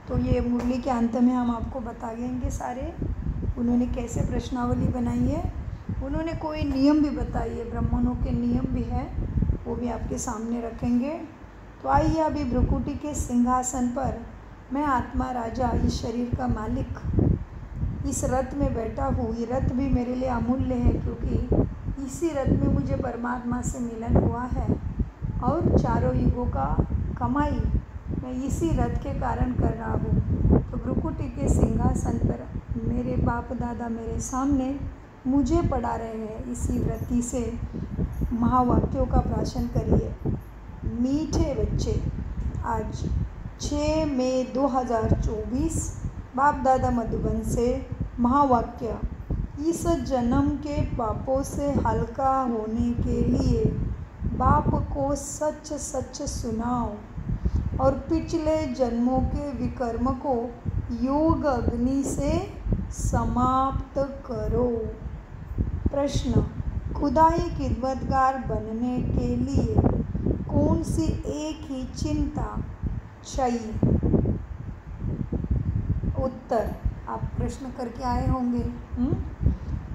तो ये मुरली के अंत में हम आपको बता देंगे सारे उन्होंने कैसे प्रश्नावली बनाई है। उन्होंने कोई नियम भी बताई है, ब्राह्मणों के नियम भी है, वो भी आपके सामने रखेंगे। तो आइए अभी भ्रुकुटी के सिंहासन पर मैं आत्मा राजा, इस शरीर का मालिक, इस रथ में बैठा हूँ। ये रथ भी मेरे लिए अमूल्य है क्योंकि इसी रथ में मुझे परमात्मा से मिलन हुआ है और चारों युगों का कमाई मैं इसी रथ के कारण कर रहा हूँ। तो भ्रुकुटी के सिंहासन पर मेरे बाप दादा मेरे सामने मुझे पढ़ा रहे हैं। इसी वृत्ति से महावाक्यों का प्राशन करिए। मीठे बच्चे, आज 6 मई 2024 बाप दादा मधुबन से महावाक्य। इस जन्म के पापों से हल्का होने के लिए बाप को सच सच सुनाओ और पिछले जन्मों के विकर्म को योग अग्नि से समाप्त करो। प्रश्न, खुदाई खिदमतगार बनने के लिए कौन सी एक ही चिंता चाहिए? उत्तर आप प्रश्न करके आए होंगे।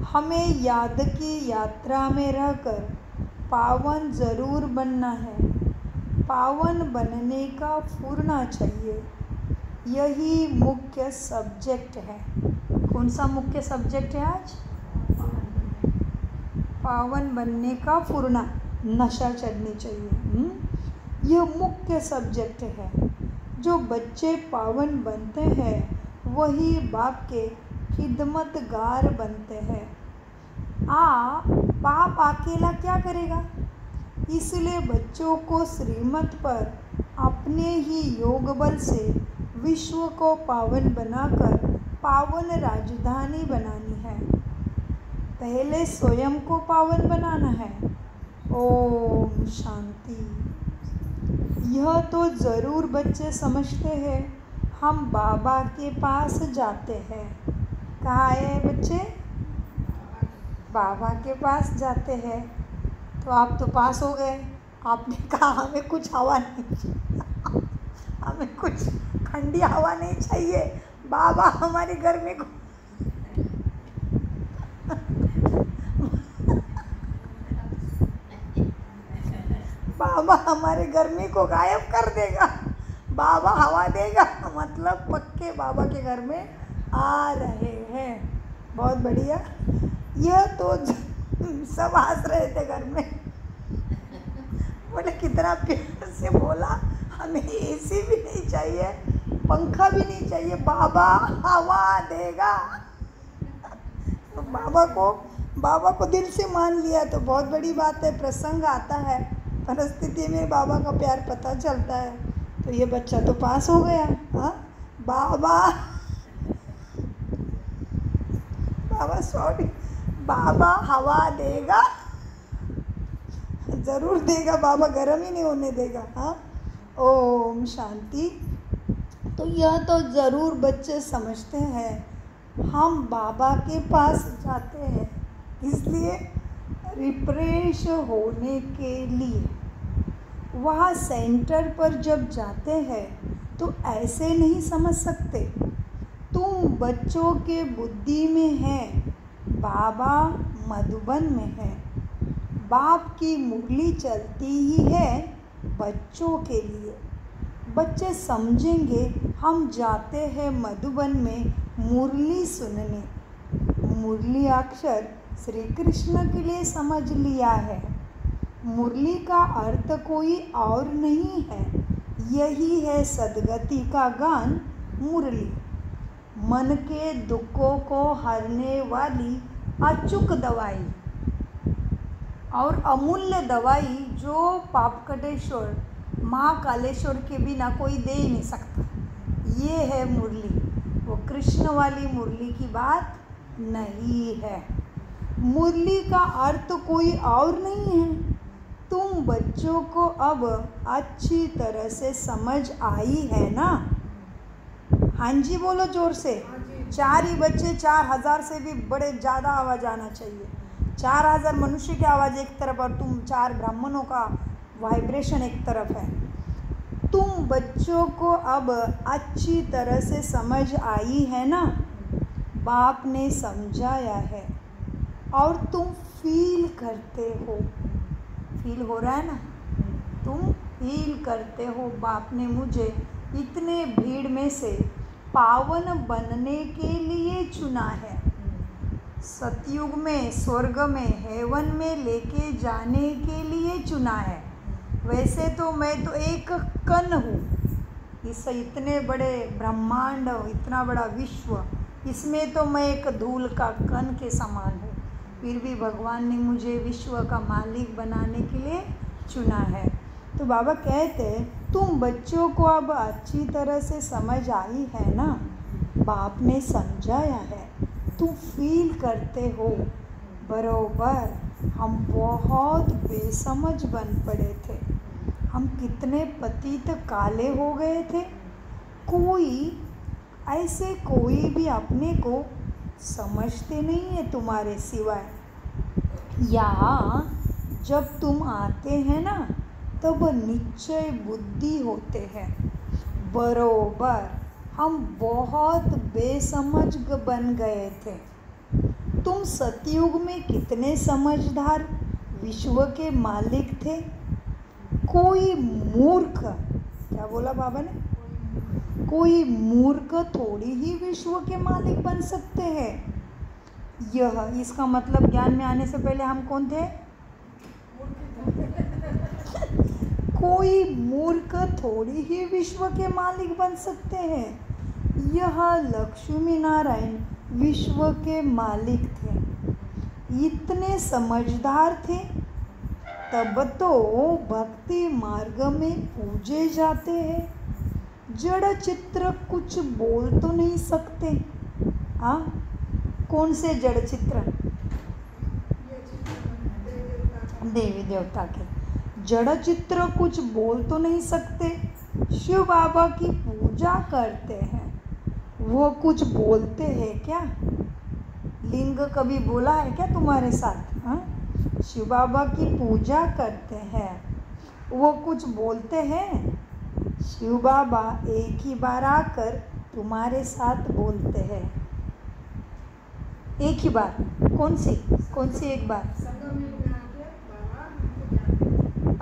हमें याद की यात्रा में रहकर पावन ज़रूर बनना है। पावन बनने का फुरना चाहिए, यही मुख्य सब्जेक्ट है। कौन सा मुख्य सब्जेक्ट है आज? पावन बनने का फुरना, नशा चढ़नी चाहिए। यह मुख्य सब्जेक्ट है। जो बच्चे पावन बनते हैं वही बाप के खिदमतगार बनते हैं। बाप अकेला क्या करेगा? इसलिए बच्चों को श्रीमत पर अपने ही योग बल से विश्व को पावन बनाकर पावन राजधानी बनानी है। पहले स्वयं को पावन बनाना है। ओम शांति। यह तो ज़रूर बच्चे समझते हैं। हम बाबा के पास जाते हैं। कहाँ आए हैं बच्चे? बाबा के पास जाते हैं। तो आप तो पास हो गए। आपने कहा हमें कुछ हवा नहीं चाहिए, हमें कुछ ठंडी हवा नहीं चाहिए, बाबा हमारे घर में बाबा हमारे गर्मी को गायब कर देगा, बाबा हवा देगा, मतलब पक्के बाबा के घर में आ रहे हैं। बहुत बढ़िया। यह तो सब हंस रहे थे घर में, बोले कितना प्यार से बोला, हमें एसी भी नहीं चाहिए, पंखा भी नहीं चाहिए, बाबा हवा देगा। तो बाबा को दिल से मान लिया तो बहुत बड़ी बात है। प्रसंग आता है, परिस्थिति में बाबा का प्यार पता चलता है। तो ये बच्चा तो पास हो गया। हाँ, बाबा हवा देगा, ज़रूर देगा, बाबा गर्म ही नहीं होने देगा। हाँ, ओम शांति। तो यह तो ज़रूर बच्चे समझते हैं। हम बाबा के पास जाते हैं इसलिए रिफ्रेश होने के लिए। वहाँ सेंटर पर जब जाते हैं तो ऐसे नहीं समझ सकते। तुम बच्चों के बुद्धि में है, बाबा मधुबन में है। बाप की मुरली चलती ही है बच्चों के लिए। बच्चे समझेंगे हम जाते हैं मधुबन में मुरली सुनने। मुरली अक्षर श्री कृष्ण के लिए समझ लिया है। मुरली का अर्थ कोई और नहीं है, यही है सद्गति का गान मुरली। मन के दुखों को हरने वाली अचूक दवाई और अमूल्य दवाई जो पापकटेश्वर महाकालेश्वर के बिना कोई दे ही नहीं सकता। ये है मुरली। वो कृष्ण वाली मुरली की बात नहीं है। मुरली का अर्थ कोई और नहीं है। तुम बच्चों को अब अच्छी तरह से समझ आई है ना? हाँ जी बोलो जोर से। 4 ही बच्चे, 4000 से भी बड़े ज़्यादा आवाज़ आना चाहिए। 4000 मनुष्य की आवाज़ एक तरफ और तुम 4 ब्राह्मणों का वाइब्रेशन एक तरफ है। तुम बच्चों को अब अच्छी तरह से समझ आई है ना, बाप ने समझाया है और तुम फील करते हो, फील हो रहा है ना, तुम फील करते हो बाप ने मुझे इतने भीड़ में से पावन बनने के लिए चुना है, सतयुग में, स्वर्ग में, हेवन में लेके जाने के लिए चुना है। वैसे तो मैं तो एक कण हूँ, इस इतने बड़े ब्रह्मांड, इतना बड़ा विश्व, इसमें तो मैं एक धूल का कण के समान हूँ, फिर भी भगवान ने मुझे विश्व का मालिक बनाने के लिए चुना है। तो बाबा कहते तुम बच्चों को अब अच्छी तरह से समझ आई है ना, बाप ने समझाया है, तुम फील करते हो बरोबर। हम बहुत बेसमझ बन पड़े थे, हम कितने पतित काले हो गए थे, कोई भी अपने को समझते नहीं है तुम्हारे सिवाय। या जब तुम आते हैं ना तब निश्चय बुद्धि होते हैं बरोबर। हम बहुत बेसमझ बन गए थे। तुम सतयुग में कितने समझदार विश्व के मालिक थे। कोई मूर्ख, क्या बोला बाबा ने, कोई मूर्ख थोड़ी ही विश्व के मालिक बन सकते हैं। यह इसका मतलब ज्ञान में आने से पहले हम कौन थे? कोई मूर्ख थोड़ी ही विश्व के मालिक बन सकते हैं। यह लक्ष्मी नारायण विश्व के मालिक थे, इतने समझदार थे, तब तो भक्ति मार्ग में पूजे जाते हैं। जड़ चित्र कुछ बोल तो नहीं सकते। हाँ, कौन से जड़ चित्र? देवी देवता के जड़ चित्र कुछ बोल तो नहीं सकते। शिव बाबा की पूजा करते हैं, वो कुछ बोलते हैं क्या? लिंग कभी बोला है क्या तुम्हारे साथ? हाँ, शिव बाबा की पूजा करते हैं, वो कुछ बोलते हैं? शिव बाबा एक ही बार आकर तुम्हारे साथ बोलते हैं। एक ही बार? कौन सी एक बार?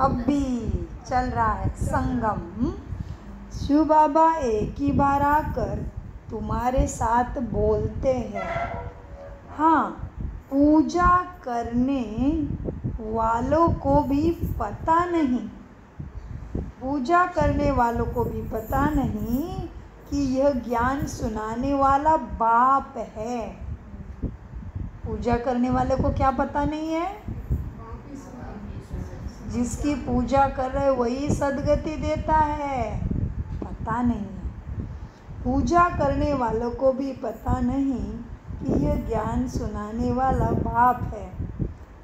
अब भी चल रहा है संगम। शिव बाबा एक ही बार आकर तुम्हारे साथ बोलते हैं। हाँ, पूजा करने वालों को भी पता नहीं, पूजा करने वालों को भी पता नहीं कि यह ज्ञान सुनाने वाला बाप है। पूजा करने वाले को क्या पता नहीं है? जिसकी पूजा कर रहे वही सद्गति देता है, पता नहीं है। पूजा करने वालों को भी पता नहीं कि यह ज्ञान सुनाने वाला बाप है।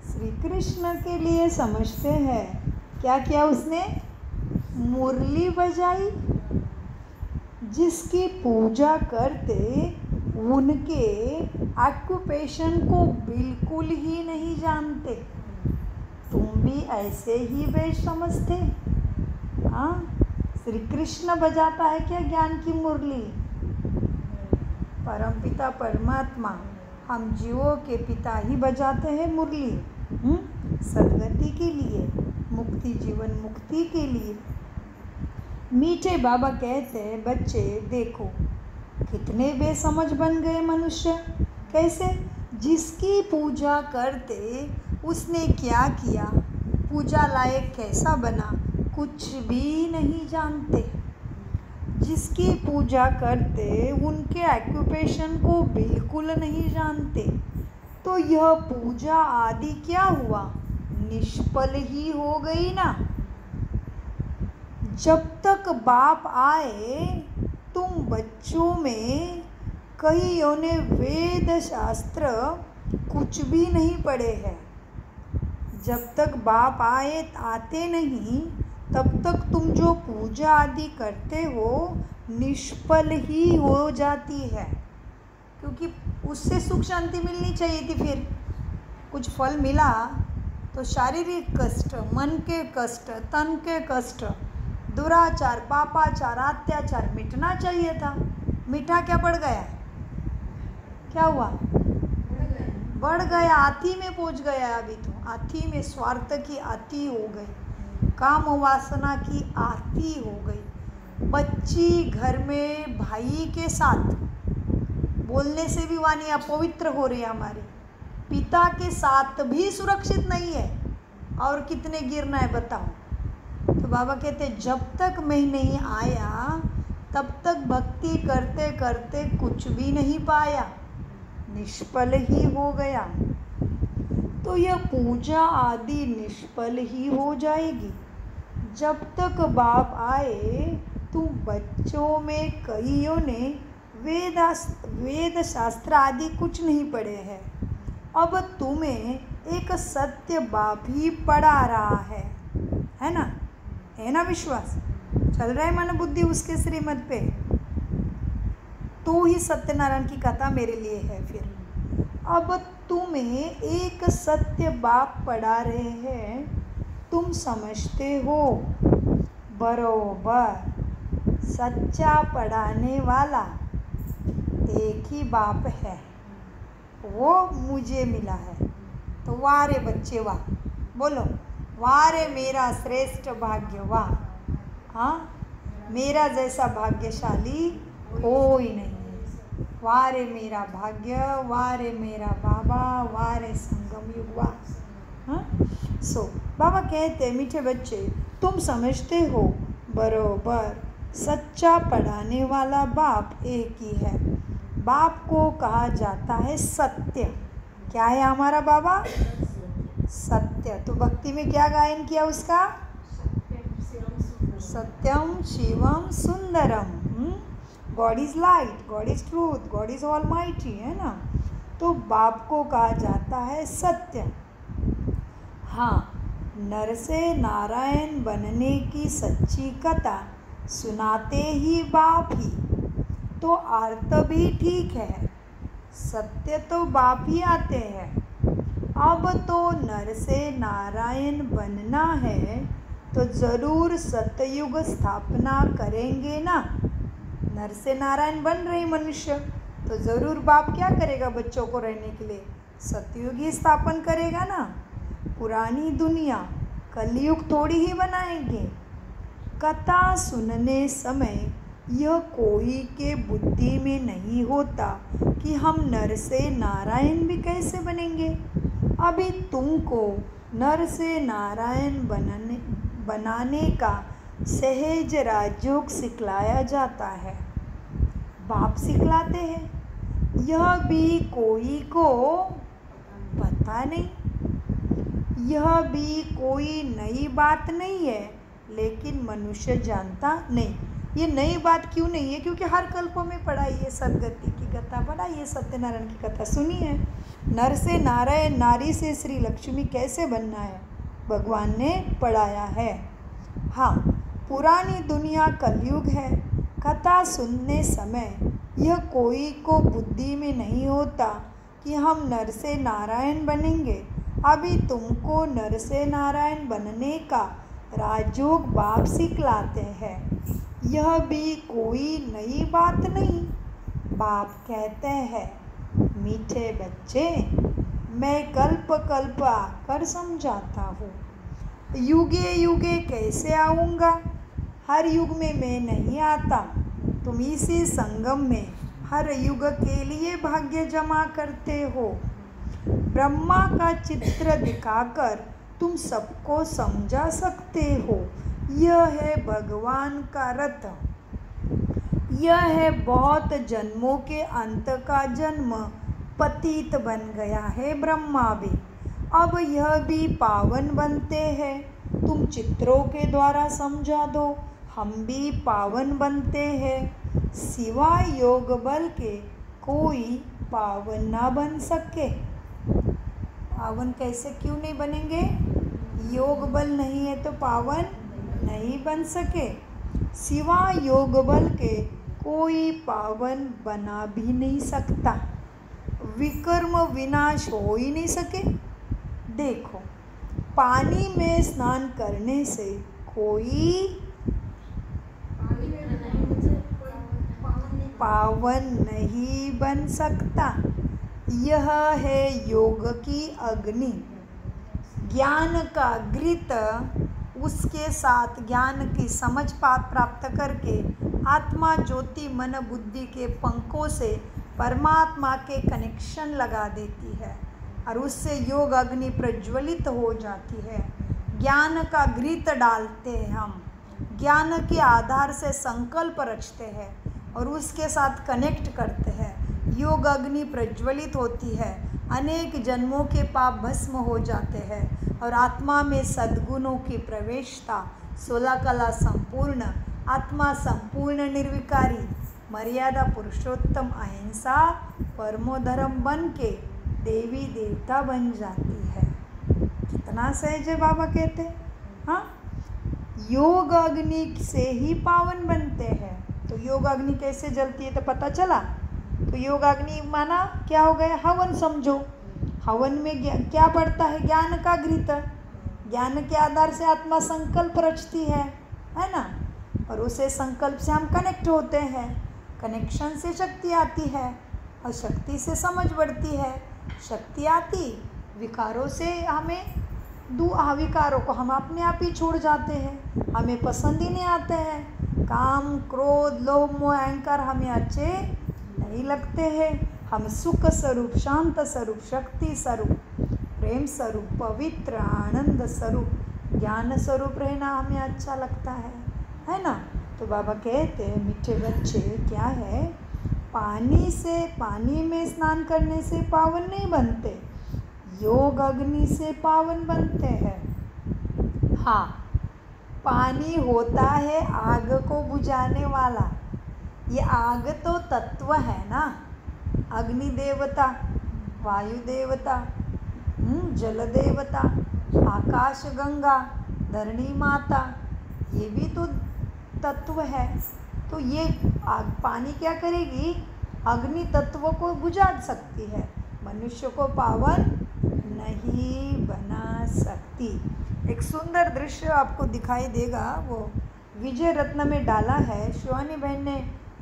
श्री कृष्ण के लिए समझते हैं, क्या किया उसने? मुरली बजाई। जिसकी पूजा करते उनके ऑक्यूपेशन को बिल्कुल ही नहीं जानते। तुम भी ऐसे ही बेच समझते। हाँ, श्री कृष्ण बजाता है क्या ज्ञान की मुरली? परमपिता परमात्मा, हम जीवों के पिता ही बजाते हैं मुरली, सद्गति के लिए, मुक्ति, जीवन मुक्ति के लिए। मीठे बाबा कहते हैं, बच्चे देखो कितने बेसमझ बन गए मनुष्य। कैसे? जिसकी पूजा करते उसने क्या किया, पूजा लायक कैसा बना, कुछ भी नहीं जानते। जिसकी पूजा करते उनके ऑक्यूपेशन को बिल्कुल नहीं जानते, तो यह पूजा आदि क्या हुआ? निष्फल ही हो गई ना। जब तक बाप आए, तुम बच्चों में कईयों ने वेद शास्त्र कुछ भी नहीं पढ़े हैं। जब तक बाप आते नहीं, तब तक तुम जो पूजा आदि करते हो निष्फल ही हो जाती है, क्योंकि उससे सुख शांति मिलनी चाहिए थी। फिर कुछ फल मिला तो शारीरिक कष्ट, मन के कष्ट, तन के कष्ट, दुराचार, पापाचार, अत्याचार मिटना चाहिए था। मिटा क्या बढ़ गया? क्या हुआ? बढ़ गया, आती में पहुंच गया। अभी तो आती में स्वार्थ की आती हो गई, काम वासना की आती हो गई। बच्ची घर में भाई के साथ बोलने से भी वाणी अपवित्र हो रही है हमारी, पिता के साथ भी सुरक्षित नहीं है, और कितने गिरना है बताओ। तो बाबा कहते जब तक मैं नहीं आया तब तक भक्ति करते करते कुछ भी नहीं पाया, निष्फल ही हो गया। तो यह पूजा आदि निष्फल ही हो जाएगी। जब तक बाप आए तुम बच्चों में कईयों ने वेद शास्त्र आदि कुछ नहीं पढ़े हैं, अब तुम्हें एक सत्य बाप ही पढ़ा रहा है ना? है ना विश्वास? चल रहा है मन बुद्धि उसके श्रीमत पे। तो ही सत्यनारायण की कथा मेरे लिए है। फिर अब तुम्हें एक सत्य बाप पढ़ा रहे हैं, तुम समझते हो बरोबर। सच्चा पढ़ाने वाला एक ही बाप है, वो मुझे मिला है। तो वाह रे बच्चे वाह, बोलो वाह रे मेरा श्रेष्ठ भाग्य वाह। हाँ, मेरा जैसा भाग्यशाली कोई नहीं है। वाह रे मेरा भाग्य, वाह रे मेरा बाबा, वाह रे संगम युग वाह। हाँ, सो बाबा कहते मीठे बच्चे तुम समझते हो बरोबर, सच्चा पढ़ाने वाला बाप एक ही है। बाप को कहा जाता है सत्य। क्या है हमारा बाबा? सत्य। तो भक्ति में क्या गायन किया उसका? सत्यम शिवम सुंदरम। God is light, God is truth, God is almighty, है ना? तो बाप को कहा जाता है सत्य। हाँ, नर से नारायण बनने की सच्ची कथा सुनाते ही बाप ही, तो अर्थ भी ठीक है, सत्य तो बाप ही आते हैं। अब तो नर से नारायण बनना है तो ज़रूर सतयुग स्थापना करेंगे ना। नर से नारायण बन रहे मनुष्य, तो ज़रूर बाप क्या करेगा बच्चों को रहने के लिए? सतयुग ही स्थापन करेगा ना। पुरानी दुनिया कलयुग थोड़ी ही बनाएंगे। कथा सुनने समय यह कोई के बुद्धि में नहीं होता कि हम नर से नारायण भी कैसे बनेंगे। अभी तुमको नर से नारायण बनाने का सहज राजयोग सिखलाया जाता है, बाप सिखलाते हैं। यह भी कोई को पता नहीं, यह भी कोई नई बात नहीं है, लेकिन मनुष्य जानता नहीं। ये नई बात क्यों नहीं है? क्योंकि हर कल्प में पढ़ाई है, सदगति की कथा पढ़ाई है, सत्यनारायण की कथा सुनी है। नर से नारायण, नारी से श्री लक्ष्मी कैसे बनना है भगवान ने पढ़ाया है। हाँ, पुरानी दुनिया कलयुग है। कथा सुनने समय यह कोई को बुद्धि में नहीं होता कि हम नर से नारायण बनेंगे। अभी तुमको नर से नारायण बनने का राजयोग बाप सिखलाते हैं। यह भी कोई नई बात नहीं। बाप कहते हैं मीठे बच्चे, मैं कल्प कल्प आकर समझाता हूँ, युगे युगे कैसे आऊँगा? हर युग में मैं नहीं आता। तुम इसी संगम में हर युग के लिए भाग्य जमा करते हो। ब्रह्मा का चित्र दिखाकर तुम सबको समझा सकते हो। यह है भगवान का रथ, यह है बहुत जन्मों के अंत का जन्म। पतित बन गया है ब्रह्मा भी, अब यह भी पावन बनते हैं। तुम चित्रों के द्वारा समझा दो, हम भी पावन बनते हैं। सिवाय योग बल के कोई पावन ना बन सके। पावन कैसे क्यों नहीं बनेंगे? योग बल नहीं है तो पावन नहीं बन सके। सिवाय योग बल के कोई पावन बना भी नहीं सकता। विकर्म विनाश हो ही नहीं सके। देखो, पानी में स्नान करने से कोई पावन नहीं बन सकता। यह है योग की अग्नि। ज्ञान का घृत, उसके साथ ज्ञान की समझ प्राप्त करके आत्मा ज्योति मन बुद्धि के पंखों से परमात्मा के कनेक्शन लगा देती है और उससे योग अग्नि प्रज्वलित हो जाती है। ज्ञान का घृत डालते हैं हम, ज्ञान के आधार से संकल्प रचते हैं और उसके साथ कनेक्ट करते हैं। योग अग्नि प्रज्वलित होती है, अनेक जन्मों के पाप भस्म हो जाते हैं और आत्मा में सद्गुणों की प्रवेशता, 16 कला संपूर्ण, आत्मा संपूर्ण निर्विकारी, मर्यादा पुरुषोत्तम, अहिंसा परमो धर्म बन के देवी देवता बन जाती है। कितना सहज है बाबा कहते हैं। हाँ, योग अग्नि से ही पावन बनते हैं। तो योग अग्नि कैसे जलती है तो पता चला। तो योग अग्नि माना क्या हो गया, हवन समझो। हवन में क्या बढ़ता है, ज्ञान का घृत। ज्ञान के आधार से आत्मा संकल्प रचती है ना, और उसे संकल्प से हम कनेक्ट होते हैं। कनेक्शन से शक्ति आती है और शक्ति से समझ बढ़ती है। शक्ति आती, विकारों से हमें विकारों को हम अपने आप ही छोड़ जाते हैं, हमें पसंद ही नहीं आते हैं। काम क्रोध लोभ मोह अहंकार हमें अच्छे नहीं लगते हैं। हम सुख स्वरूप, शांत स्वरूप, शक्ति स्वरूप, प्रेम स्वरूप, पवित्र आनंद स्वरूप, ज्ञान स्वरूप रहना हमें अच्छा लगता है ना। तो बाबा कहते हैं मीठे बच्चे क्या है, पानी में स्नान करने से पावन नहीं बनते, योग अग्नि से पावन बनते हैं। हाँ, पानी होता है आग को बुझाने वाला। ये आग तो तत्व है ना, अग्नि देवता, वायु देवता, जल देवता, आकाश गंगा, धरणी माता, ये भी तो तत्व है। तो ये पानी क्या करेगी, अग्नि तत्व को बुझा सकती है, मनुष्य को पावन नहीं बना सकती। एक सुंदर दृश्य आपको दिखाई देगा, वो विजय रत्न में डाला है। शिवानी बहन ने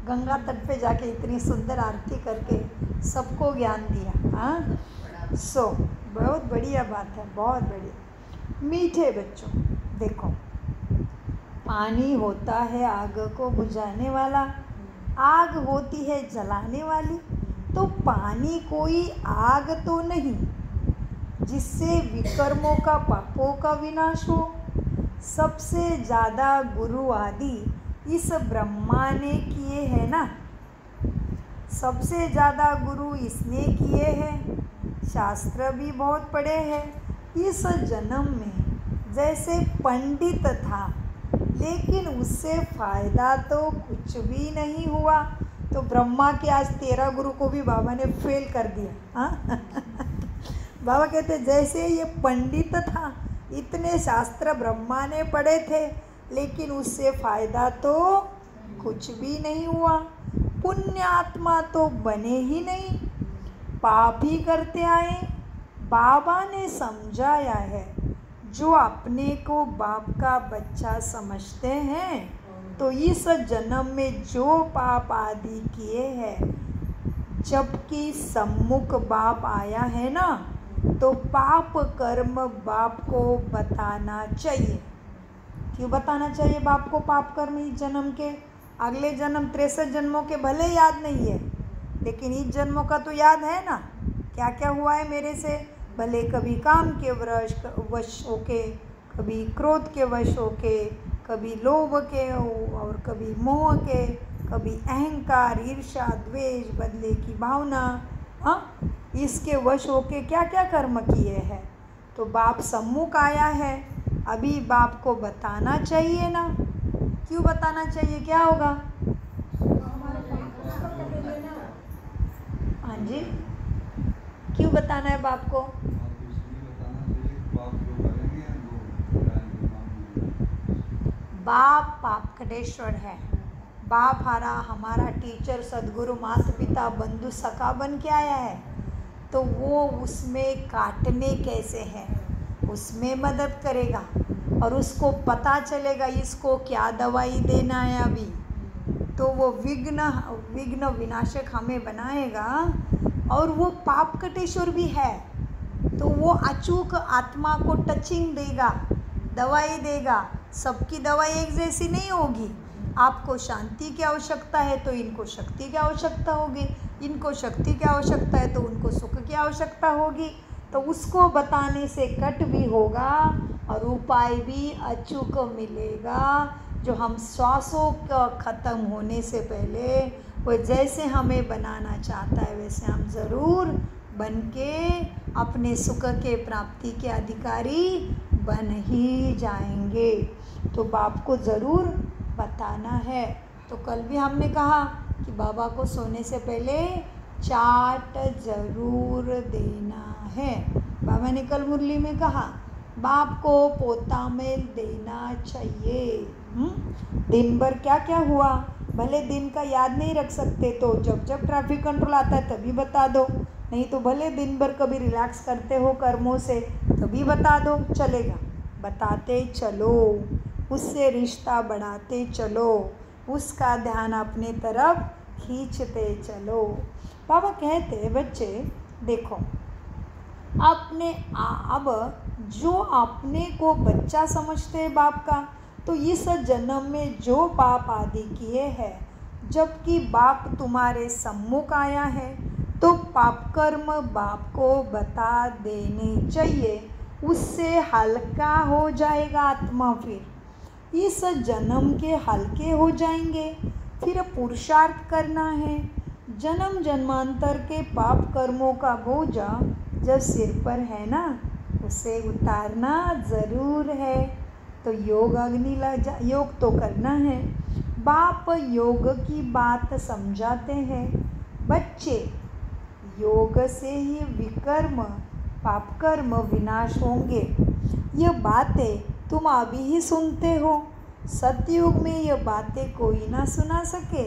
गंगा तट पे जाके इतनी सुंदर आरती करके सबको ज्ञान दिया। हाँ, बहुत बढ़िया बात है, बहुत बढ़िया। मीठे बच्चों देखो, पानी होता है आग को बुझाने वाला, आग होती है जलाने वाली। तो पानी कोई आग तो नहीं जिससे विकर्मों का, पापों का विनाश हो। सबसे ज़्यादा गुरु आदि इस ब्रह्मा ने किए हैं ना, सबसे ज़्यादा गुरु इसने किए हैं। शास्त्र भी बहुत पढ़े हैं। इस जन्म में जैसे पंडित था, लेकिन उससे फ़ायदा तो कुछ भी नहीं हुआ। तो ब्रह्मा के आज 13 गुरु को भी बाबा ने फेल कर दिया। हाँ बाबा कहते जैसे ये पंडित था, इतने शास्त्र ब्रह्मा ने पढ़े थे, लेकिन उससे फ़ायदा तो कुछ भी नहीं हुआ। पुण्य आत्मा तो बने ही नहीं, पाप ही करते आए। बाबा ने समझाया है, जो अपने को बाप का बच्चा समझते हैं, तो इस जन्म में जो पाप आदि किए हैं, जबकि सम्मुख बाप आया है ना, तो पाप कर्म बाप को बताना चाहिए। क्यों बताना चाहिए बाप को पाप कर्म? इस जन्म के, अगले जन्म 63 जन्मों के भले याद नहीं है, लेकिन इस जन्मों का तो याद है ना, क्या क्या हुआ है मेरे से। भले कभी काम के वश होके, कभी क्रोध के वश होके, कभी लोभ के और कभी मोह के, कभी अहंकार, ईर्ष्या, द्वेष, बदले की भावना, हाँ, इसके वश होके क्या क्या कर्म किए हैं। तो बाप सम्मुख आया है, अभी बाप को बताना चाहिए ना। क्यों बताना चाहिए, क्या होगा? हाँ जी, क्यों बताना है बाप को? बाप पापकटेश्वर है। बाप हमारा टीचर, सदगुरु, माता पिता, बंधु, सखा बन के आया है। तो वो उसमें काटने कैसे हैं, उसमें मदद करेगा और उसको पता चलेगा इसको क्या दवाई देना है अभी। तो वो विघ्न विनाशक हमें बनाएगा। और वो पाप कटेश्वर भी है, तो वो अचूक आत्मा को टचिंग देगा, दवाई देगा। सबकी दवाई एक जैसी नहीं होगी। आपको शांति की आवश्यकता है तो इनको शक्ति की आवश्यकता होगी, इनको शक्ति की आवश्यकता है तो उनको सुख की आवश्यकता होगी। तो उसको बताने से कट भी होगा और उपाय भी अचूक मिलेगा। जो हम श्वासों का ख़त्म होने से पहले वो जैसे हमें बनाना चाहता है वैसे हम ज़रूर बन के अपने सुख के प्राप्ति के अधिकारी बन ही जाएंगे। तो बाप को ज़रूर बताना है। तो कल भी हमने कहा कि बाबा को सोने से पहले चाट ज़रूर देना है। बाबा ने कल मुरली में कहा बाप को पोता मेल देना चाहिए। दिन भर क्या क्या हुआ, भले दिन का याद नहीं रख सकते तो जब जब ट्रैफिक कंट्रोल आता है तभी बता दो, नहीं तो भले दिन भर कभी रिलैक्स करते हो कर्मों से तभी बता दो, चलेगा। बताते चलो, उससे रिश्ता बढ़ाते चलो, उसका ध्यान अपने तरफ खींचते चलो। बाबा कहते बच्चे देखो, अपने अब जो अपने को बच्चा समझते हैं बाप का, तो इस जन्म में जो पाप आदि किए हैं, जबकि बाप तुम्हारे सम्मुख आया है तो पाप कर्म बाप को बता देने चाहिए, उससे हल्का हो जाएगा आत्मा। फिर इस जन्म के हल्के हो जाएंगे। फिर पुरुषार्थ करना है, जन्म जन्मांतर के पाप कर्मों का बोझा जब सिर पर है ना, उसे उतारना ज़रूर है। तो योग अग्नि योग तो करना है। बाप योग की बात समझाते हैं, बच्चे योग से ही विकर्म पाप कर्म विनाश होंगे। ये बातें तुम अभी ही सुनते हो, सतयुग में ये बातें कोई ना सुना सके।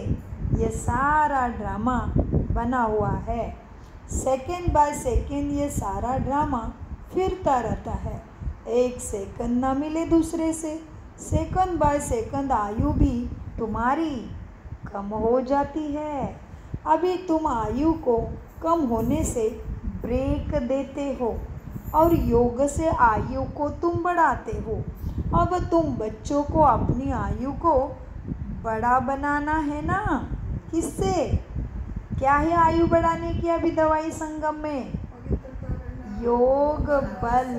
ये सारा ड्रामा बना हुआ है, सेकंड बाय सेकंड ये सारा ड्रामा फिरता रहता है। एक सेकंड ना मिले दूसरे से, सेकंड बाय सेकंड आयु भी तुम्हारी कम हो जाती है। अभी तुम आयु को कम होने से ब्रेक देते हो और योग से आयु को तुम बढ़ाते हो। अब तुम बच्चों को अपनी आयु को बड़ा बनाना है ना। किससे? क्या है आयु बढ़ाने की अभी दवाई संगम में? योग बल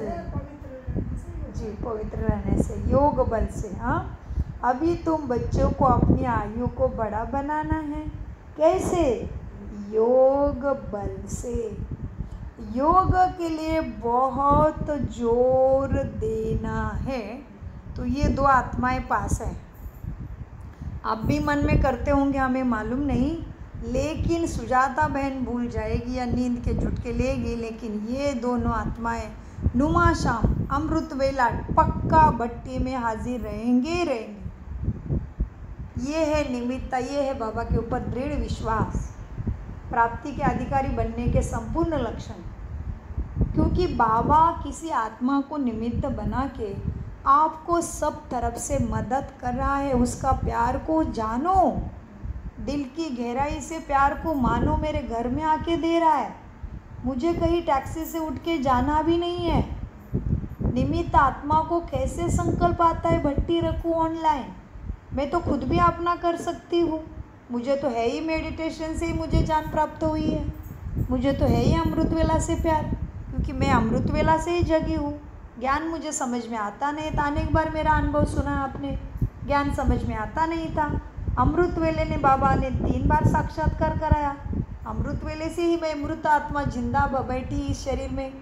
जी, पवित्र रहने से, योग बल से। हाँ, अभी तुम बच्चों को अपनी आयु को बड़ा बनाना है। कैसे? योग बल से। योग के लिए बहुत जोर देना है। तो ये दो आत्माएं पास है, आप भी मन में करते होंगे, हमें मालूम नहीं, लेकिन सुजाता बहन भूल जाएगी या नींद के झुटके लेगी, लेकिन ये दोनों आत्माएं नुमा शाम अमृत वेला पक्का भट्टी में हाजिर रहेंगे। ये है निमित्त, ये है बाबा के ऊपर दृढ़ विश्वास, प्राप्ति के अधिकारी बनने के संपूर्ण लक्षण। क्योंकि बाबा किसी आत्मा को निमित्त बना के आपको सब तरफ से मदद कर रहा है। उसका प्यार को जानो, दिल की गहराई से प्यार को मानो। मेरे घर में आके दे रहा है, मुझे कहीं टैक्सी से उठ के जाना भी नहीं है। निमित्त आत्मा को कैसे संकल्प आता है भट्टी रखूँ ऑनलाइन, मैं तो खुद भी अपना कर सकती हूँ। मुझे तो है ही मेडिटेशन से ही मुझे जान प्राप्त हुई है, मुझे तो है ही अमृत वेला से प्यार, क्योंकि मैं अमृत वेला से ही जगी हूँ। ज्ञान मुझे समझ में आता नहीं था, अनेक बार मेरा अनुभव सुना आपने, ज्ञान समझ में आता नहीं था। अमृत वेले ने बाबा ने 3 बार साक्षात्कार कराया। अमृत वेले से ही मैं मृत आत्मा जिंदा बैठी इस शरीर में।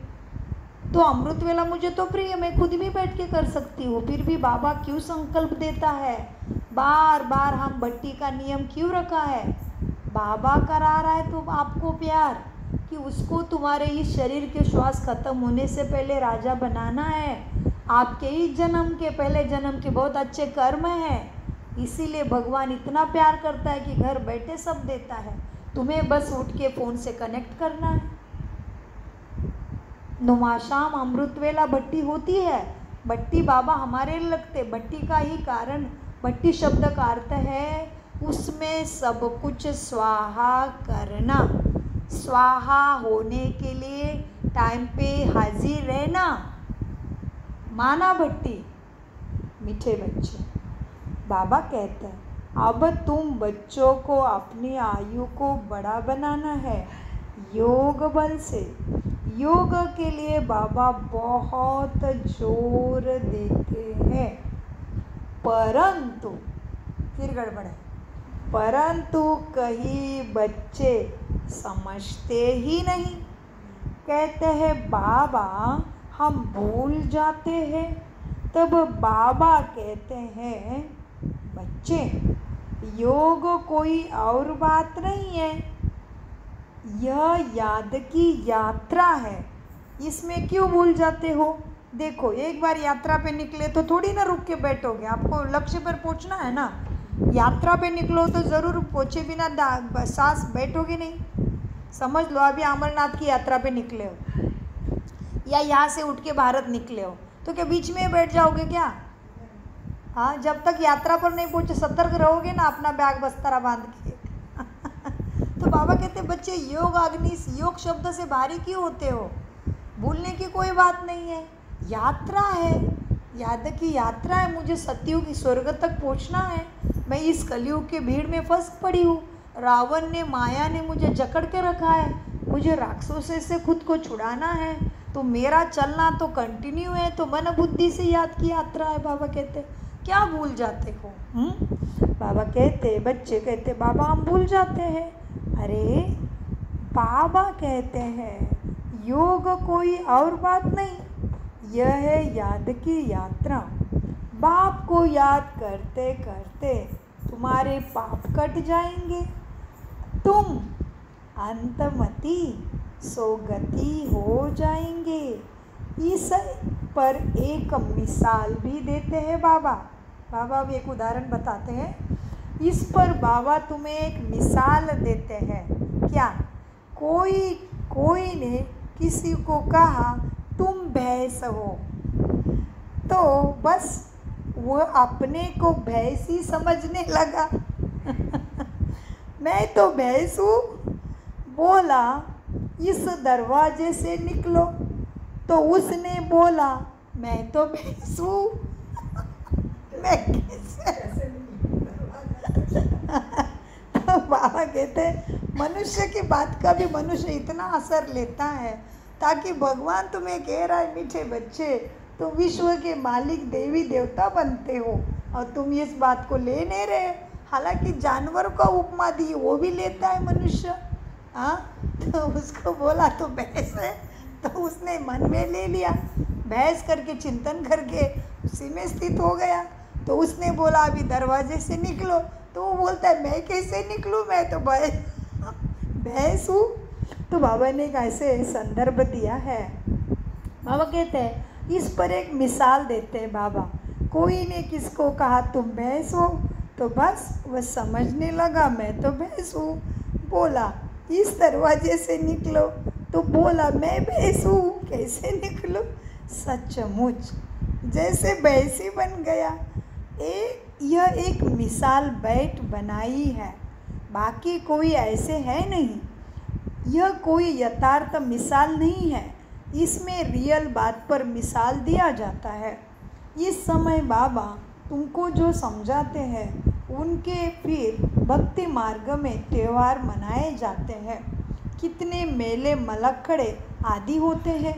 तो अमृत वेला मुझे तो प्रिय, मैं खुद भी बैठ के कर सकती हूँ। फिर भी बाबा क्यों संकल्प देता है, बार बार हम भट्टी का नियम क्यों रखा है? बाबा करा रहा है तो आपको प्यार, कि उसको तुम्हारे इस शरीर के श्वास खत्म होने से पहले राजा बनाना है। आपके ही जन्म के पहले जन्म के बहुत अच्छे कर्म हैं, इसीलिए भगवान इतना प्यार करता है कि घर बैठे सब देता है। तुम्हें बस उठ के फ़ोन से कनेक्ट करना है। नुमाशाम अमृत वेला भट्टी होती है। भट्टी बाबा हमारे लगते, भट्टी का ही कारण, भट्टी शब्द का अर्थ है उसमें सब कुछ स्वाहा करना, स्वाहा होने के लिए टाइम पे हाजिर रहना। माना भट्टी। मीठे बच्चे, बाबा कहते हैं अब तुम बच्चों को अपनी आयु को बड़ा बनाना है योग बल से। योग के लिए बाबा बहुत जोर देते हैं, परंतु फिर गड़बड़ है, परंतु कई बच्चे समझते ही नहीं। कहते हैं बाबा हम भूल जाते हैं। तब बाबा कहते हैं बच्चे, योग कोई और बात नहीं है, यह याद की यात्रा है। इसमें क्यों भूल जाते हो? देखो, एक बार यात्रा पे निकले तो थोड़ी ना रुक के बैठोगे, आपको लक्ष्य पर पहुंचना है ना। यात्रा पे निकलो तो ज़रूर पहुँचे बिना सांस बैठोगे नहीं। समझ लो अभी अमरनाथ की यात्रा पे निकले हो या यहाँ से उठ के भारत निकले हो, तो क्या बीच में बैठ जाओगे क्या? हाँ, जब तक यात्रा पर नहीं पहुँचे सतर्क रहोगे ना अपना बैग बस्तारा बांध के। तो बाबा कहते बच्चे योग अग्नि, योग शब्द से भारी क्यों होते हो? भूलने की कोई बात नहीं है, यात्रा है, याद की यात्रा है। मुझे सतयुग की स्वर्ग तक पहुँचना है। मैं इस कलयुग के भीड़ में फंस पड़ी हूँ। रावण ने, माया ने मुझे जकड़ के रखा है, मुझे राक्षसों से खुद को छुड़ाना है। तो मेरा चलना तो कंटिन्यू है, तो मन बुद्धि से याद की यात्रा है। बाबा कहते क्या भूल जाते हो? बाबा कहते, बच्चे कहते बाबा हम भूल जाते हैं। अरे बाबा कहते हैं योग कोई और बात नहीं, यह है याद की यात्रा। बाप को याद करते करते तुम्हारे पाप कट जाएंगे, तुम अंतमति सोगति हो जाएंगे। इस पर एक मिसाल भी देते हैं बाबा। बाबा अब एक उदाहरण बताते हैं। इस पर बाबा तुम्हें एक मिसाल देते हैं। क्या? कोई ने किसी को कहा तुम भैंस हो, तो बस वो अपने को भैंस ही समझने लगा। मैं तो भैंस हूँ। बोला इस दरवाजे से निकलो, तो उसने बोला मैं तो भैंस हूँ। मैं कैसे? तो बाबा कहते मनुष्य की बात का भी मनुष्य इतना असर लेता है, ताकि भगवान तुम्हें कह रहा है मीठे बच्चे तुम विश्व के मालिक देवी देवता बनते हो और तुम इस बात को ले नहीं रहे। हालांकि जानवर का उपमा दी वो भी लेता है मनुष्य। हाँ, तो उसको बोला तो भैंस है, तो उसने मन में ले लिया, भैंस करके चिंतन करके उसी में स्थित हो गया। तो उसने बोला अभी दरवाजे से निकलो, तो वो बोलता है मैं कैसे निकलूँ, मैं तो भैंस हूँ। तो बाबा ने एक ऐसे संदर्भ दिया है। बाबा कहते हैं इस पर एक मिसाल देते हैं बाबा। कोई ने किसको कहा तुम भैंस हो, तो बस वह समझने लगा मैं तो भैंस हूँ। बोला इस दरवाजे से निकलो, तो बोला मैं भैंस हूँ, कैसे निकलूँ? सचमुच जैसे भैंस ही बन गया। यह एक मिसाल बैठ बनाई है, बाकी कोई ऐसे है नहीं। यह कोई यथार्थ मिसाल नहीं है, इसमें रियल बात पर मिसाल दिया जाता है। इस समय बाबा तुमको जो समझाते हैं उनके फिर भक्ति मार्ग में त्यौहार मनाए जाते हैं। कितने मेले मलक्खड़े आदि होते हैं,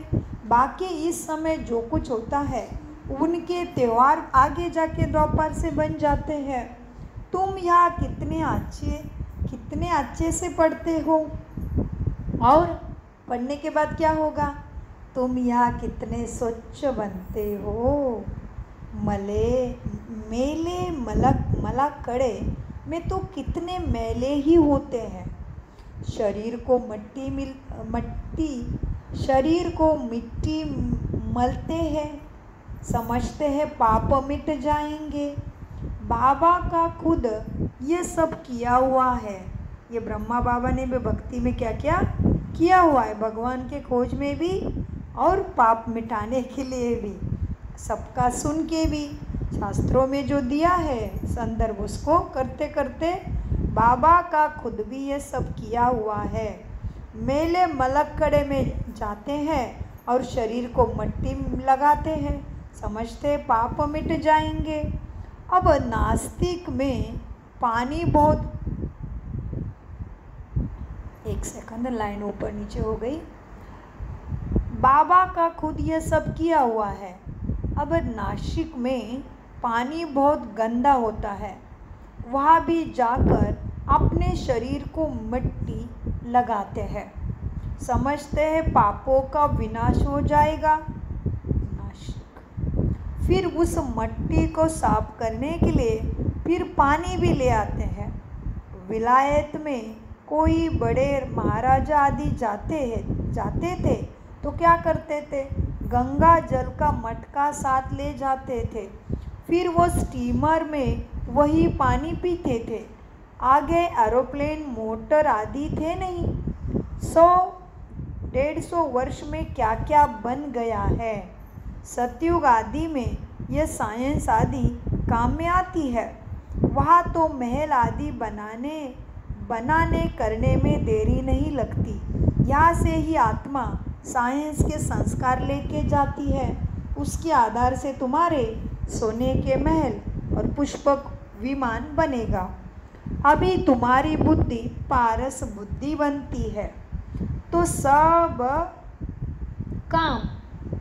बाकी इस समय जो कुछ होता है उनके त्यौहार आगे जाके द्वापर से बन जाते हैं। तुम यहाँ कितने अच्छे से पढ़ते हो, और पढ़ने के बाद क्या होगा? तुम यहाँ कितने स्वच्छ बनते हो। मेले मलक्खड़े में तो कितने मेले ही होते हैं। शरीर को मिट्टी मलते हैं, समझते हैं पाप मिट जाएंगे। बाबा का खुद ये सब किया हुआ है। ये ब्रह्मा बाबा ने भी भक्ति में क्या क्या किया हुआ है, भगवान के खोज में भी और पाप मिटाने के लिए भी। सबका सुन के भी शास्त्रों में जो दिया है संदर्भ, उसको करते करते बाबा का खुद भी ये सब किया हुआ है। मेले मलक्कड़े में जाते हैं और शरीर को मट्टी लगाते हैं, समझते पाप मिट जाएंगे। अब नास्तिक में पानी बहुत, एक सेकंड लाइन ऊपर नीचे हो गई। बाबा का खुद ये सब किया हुआ है। अब नासिक में पानी बहुत गंदा होता है, वहाँ भी जाकर अपने शरीर को मिट्टी लगाते हैं, समझते हैं पापों का विनाश हो जाएगा। नासिक फिर उस मिट्टी को साफ करने के लिए फिर पानी भी ले आते हैं। विलायत में कोई बड़े महाराजा आदि जाते थे तो क्या करते थे, गंगा जल का मटका साथ ले जाते थे, फिर वो स्टीमर में वही पानी पीते थे। आगे एरोप्लेन मोटर आदि थे नहीं। 100-150 वर्ष में क्या क्या बन गया है। सतयुग आदि में यह साइंस आदि काम में आती है। वहाँ तो महल आदि बनाने करने में देरी नहीं लगती। यहाँ से ही आत्मा साइंस के संस्कार लेके जाती है। उसके आधार से तुम्हारे सोने के महल और पुष्पक विमान बनेगा। अभी तुम्हारी बुद्धि पारस बुद्धि बनती है तो सब काम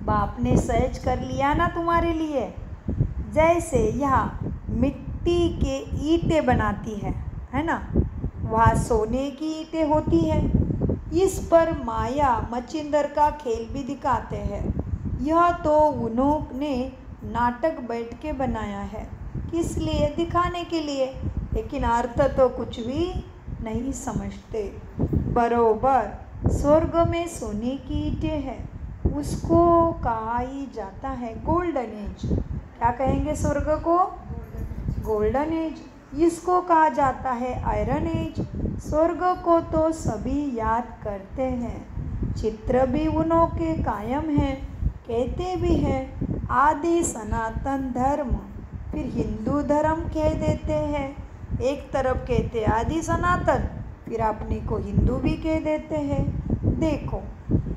बाप ने सहज कर लिया ना तुम्हारे लिए। जैसे यहाँ मिट्टी के ईंटें बनाती है ना, वहाँ सोने की ईंटें होती है। इस पर माया मचिंदर का खेल भी दिखाते हैं। यह तो उन्होंने नाटक बैठ के बनाया है, किस लिए, दिखाने के लिए, लेकिन अर्थ तो कुछ भी नहीं समझते। बरोबर स्वर्ग में सोने की ईंटें हैं, उसको कहा ही जाता है गोल्डन एज। क्या कहेंगे स्वर्ग को? Golden age. इसको कहा जाता है आयरन एज। स्वर्ग को तो सभी याद करते हैं, चित्र भी उन्हों के कायम है, कहते भी हैं आदि सनातन धर्म, फिर हिंदू धर्म कह देते हैं। एक तरफ कहते आदि सनातन, फिर अपने को हिंदू भी कह देते हैं। देखो,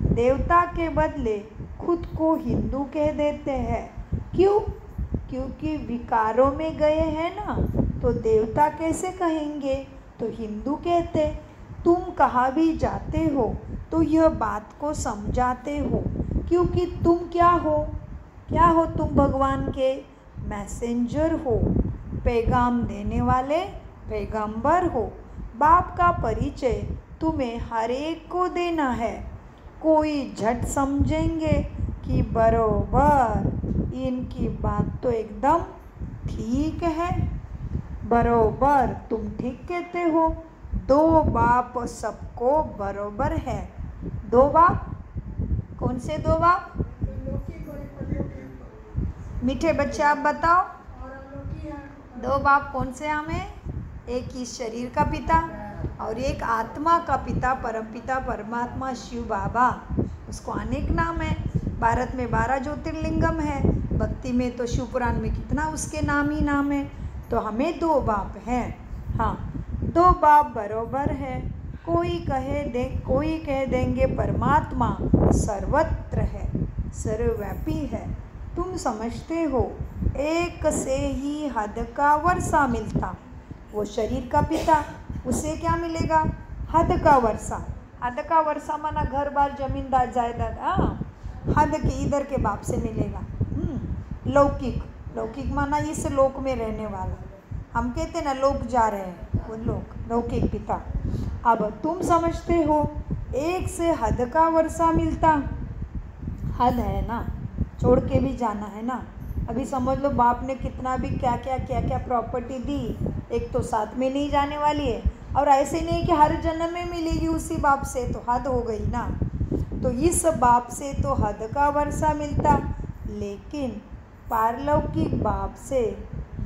देवता के बदले खुद को हिंदू कह देते हैं। क्यों? क्योंकि विकारों में गए हैं ना, तो देवता कैसे कहेंगे, तो हिंदू कहते। तुम कहाँ भी जाते हो तो यह बात को समझाते हो, क्योंकि तुम क्या हो? क्या हो तुम? भगवान के मैसेंजर हो, पैगाम देने वाले पैगंबर हो। बाप का परिचय तुम्हें हर एक को देना है। कोई झट समझेंगे कि बरोबर इनकी बात तो एकदम ठीक है। बरोबर तुम ठीक कहते हो। 2 बाप सबको बरोबर है। 2 बाप? कौन से 2 बाप? मीठे बच्चे आप बताओ, 2 बाप कौन से हमें? एक इस शरीर का पिता और एक आत्मा का पिता, परमपिता परमात्मा शिव बाबा। उसको अनेक नाम है। भारत में 12 ज्योतिर्लिंगम है, भक्ति में तो शिव पुराण में कितना उसके नाम ही नाम है। तो हमें 2 बाप हैं। हाँ, 2 बाप बरोबर है। कोई कह देंगे परमात्मा सर्वत्र है, सर्वव्यापी है। तुम समझते हो एक से ही हद का वर्षा मिलता। वो शरीर का पिता, उसे क्या मिलेगा? हद का वर्षा। हद का वर्षा माना घर बार जमीनदार जायदाद। हद के इधर के बाप से मिलेगा। लौकिक माना इस लोक में रहने वाला। हम कहते ना लोक जा रहे हैं, वो लोक, लौकिक पिता। अब तुम समझते हो एक से हद का वर्षा मिलता। हद है ना, छोड़ के भी जाना है ना। अभी समझ लो बाप ने कितना भी क्या क्या प्रॉपर्टी दी, एक तो साथ में नहीं जाने वाली है, और ऐसे नहीं कि हर जन्म में मिलेगी उसी बाप से, तो हद हो गई ना। तो इस बाप से तो हद का वर्षा मिलता, लेकिन पारलौकिक बाप से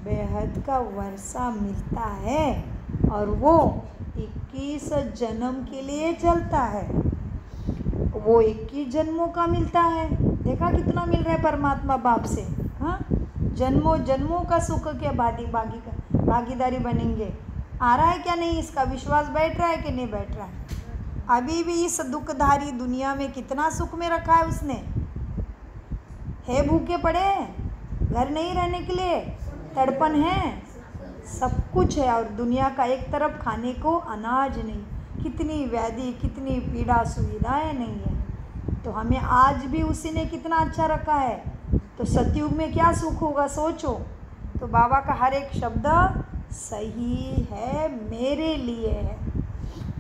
बेहद का वर्षा मिलता है, और वो 21 जन्म के लिए चलता है। वो 21 जन्मों का मिलता है। देखा कितना मिल रहा है परमात्मा बाप से। हाँ, जन्मों जन्मों का सुख के भागीदारी बनेंगे। आ रहा है क्या नहीं, इसका विश्वास बैठ रहा है कि नहीं बैठ रहा है? अभी भी इस दुखधारी दुनिया में कितना सुख में रखा है उसने। है भूखे पड़े हैं, घर नहीं रहने के लिए तड़पन है, सब कुछ है, और दुनिया का एक तरफ खाने को अनाज नहीं, कितनी व्याधि, कितनी पीड़ा, सुविधाएं नहीं है। तो हमें आज भी उसी ने कितना अच्छा रखा है, तो सतयुग में क्या सुख होगा सोचो। तो बाबा का हर एक शब्द सही है, मेरे लिए है।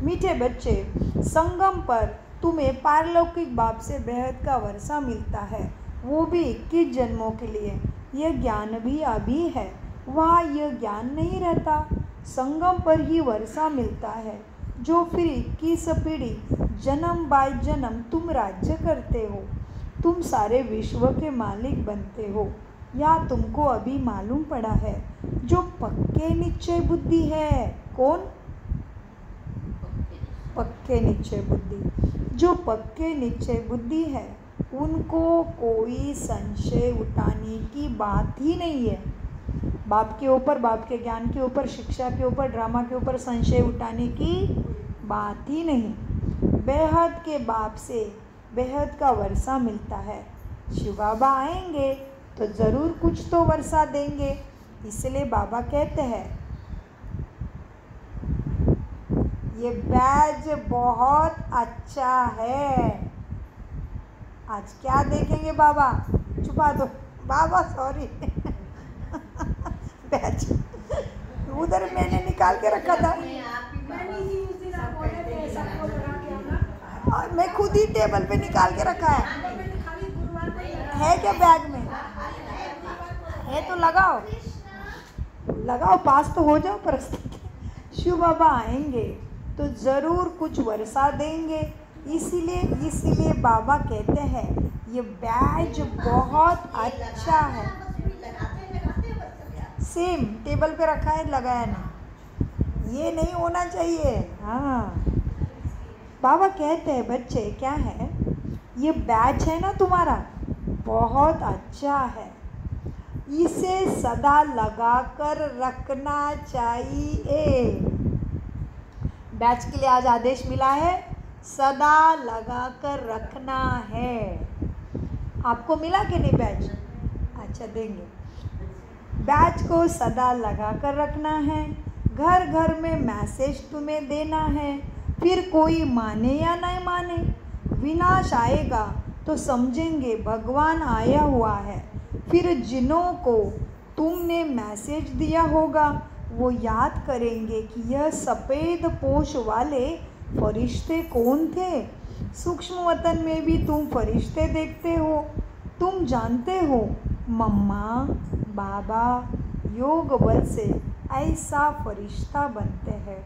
मीठे बच्चे, संगम पर तुम्हें पारलौकिक बाप से बेहद का वर्षा मिलता है, वो भी 21 जन्मों के लिए। यह ज्ञान भी अभी है, वहाँ यह ज्ञान नहीं रहता, संगम पर ही वर्षा मिलता है, जो फिर 21 पीढ़ी जन्म बाय जन्म तुम राज्य करते हो, तुम सारे विश्व के मालिक बनते हो। या तुमको अभी मालूम पड़ा है, जो पक्के निश्चय बुद्धि है, कौन? पक्के निश्चय बुद्धि, जो पक्के निश्चय बुद्धि है उनको कोई संशय उठाने की बात ही नहीं है। बाप के ऊपर, बाप के ज्ञान के ऊपर, शिक्षा के ऊपर, ड्रामा के ऊपर संशय उठाने की बात ही नहीं। बेहद के बाप से बेहद का वर्षा मिलता है। शिव बाबा आएंगे तो ज़रूर कुछ तो वर्षा देंगे, इसलिए बाबा कहते हैं ये बैज बहुत अच्छा है। आज क्या देखेंगे बाबा? छुपा दो बाबा, सॉरी बैज उधर मैंने निकाल के रखा था, और मैं खुद ही टेबल पे निकाल के रखा है क्या बैग में? है तो लगाओ, लगाओ, पास तो हो जाओ परिस्थिति। शिव बाबा आएंगे तो ज़रूर कुछ वर्षा देंगे, इसीलिए बाबा कहते हैं ये बैज बहुत अच्छा है। सेम टेबल पे रखा है, लगाया ना, ये नहीं होना चाहिए। हाँ, बाबा कहते हैं बच्चे क्या है, ये बैच है ना तुम्हारा, बहुत अच्छा है, इसे सदा लगा कर रखना चाहिए। बैच के लिए आज आदेश मिला है, सदा लगा कर रखना है। आपको मिला कि नहीं बैच? अच्छा, देंगे। बैच को सदा लगा कर रखना है, घर घर में मैसेज तुम्हें देना है, फिर कोई माने या नहीं माने, विनाश आएगा तो समझेंगे भगवान आया हुआ है। फिर जिन्हों को तुमने मैसेज दिया होगा वो याद करेंगे कि यह सफ़ेद पोश वाले फरिश्ते कौन थे। सूक्ष्म वतन में भी तुम फरिश्ते देखते हो, तुम जानते हो मम्मा बाबा योग बल से ऐसा फरिश्ता बनते हैं,